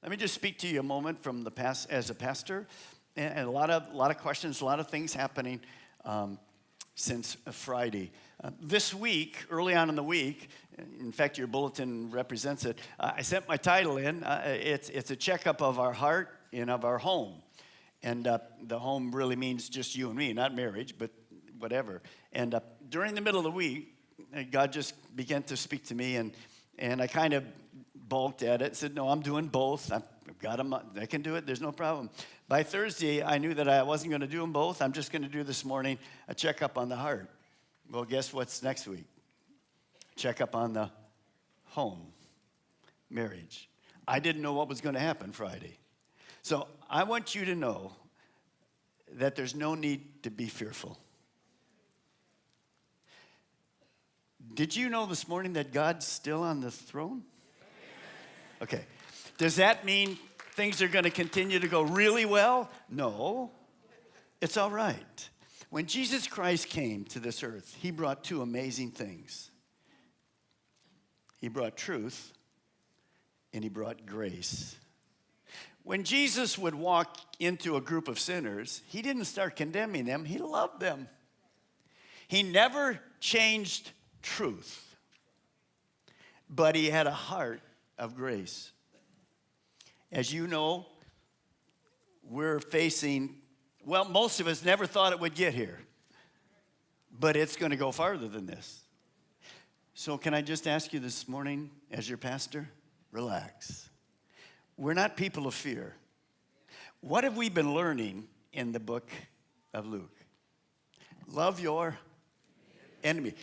Let me just speak to you a moment from the past as a pastor, and a lot of questions, a lot of things happening since Friday. This week, early on in the week, in fact, your bulletin represents it. I sent my title in. It's a checkup of our heart and of our home, and the home really means just you and me, not marriage, but whatever. And during the middle of the week, God just began to speak to me, and I kind of balked at it, said, no, I'm doing both. I've got them. I can do it. There's no problem. By Thursday, I knew that I wasn't going to do them both. I'm just going to do this morning a checkup on the heart. Well, guess what's next week? Checkup on the home, marriage. I didn't know what was going to happen Friday. So I want you to know that there's no need to be fearful. Did you know this morning that God's still on the throne? Okay. Does that mean things are going to continue to go really well? No. It's all right. When Jesus Christ came to this earth, he brought two amazing things. He brought truth, and he brought grace. When Jesus would walk into a group of sinners, he didn't start condemning them. He loved them. He never changed truth, but he had a heart of grace. As you know, we're facing, well, most of us never thought it would get here, but it's going to go farther than this. So can I just ask you this morning, as your pastor, relax. We're not people of fear. What have we been learning in the book of Luke? Love your enemy.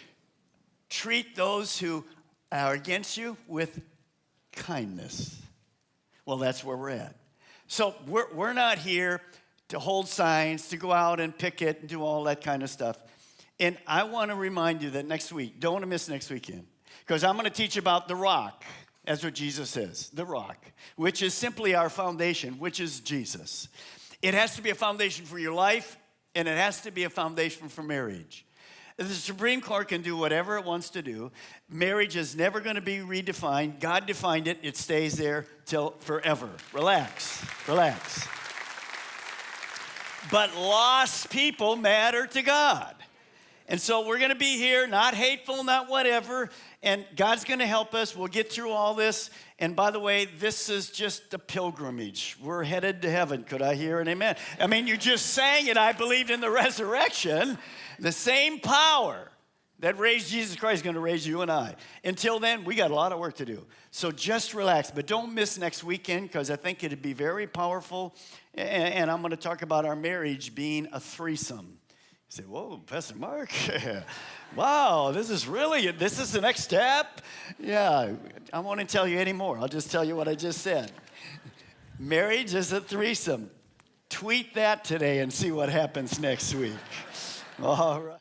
Treat those who are against you with kindness. Well, that's where we're at. So we're not here to hold signs, to go out and picket and do all that kind of stuff. And I want to remind you that next week, don't want to miss next weekend, because I'm going to teach about the rock. That's what Jesus says, the rock, which is simply our foundation, which is Jesus. It has to be a foundation for your life, and it has to be a foundation for marriage. The Supreme Court can do whatever it wants to do. Marriage is never going to be redefined. God defined it. It stays there till forever. Relax. Relax. But lost people matter to God. And so we're going to be here, not hateful, not whatever, and God's going to help us. We'll get through all this. And by the way, this is just a pilgrimage. We're headed to heaven. Could I hear an amen? I mean, you just sang it. I believed in the resurrection. The same power that raised Jesus Christ is going to raise you and I. Until then, we got a lot of work to do. So just relax. But don't miss next weekend, because I think it'd be very powerful. And I'm going to talk about our marriage being a threesome. You say, whoa, Pastor Mark, wow, this is the next step? Yeah, I won't tell you anymore. I'll just tell you what I just said. Marriage is a threesome. Tweet that today and see what happens next week. All right.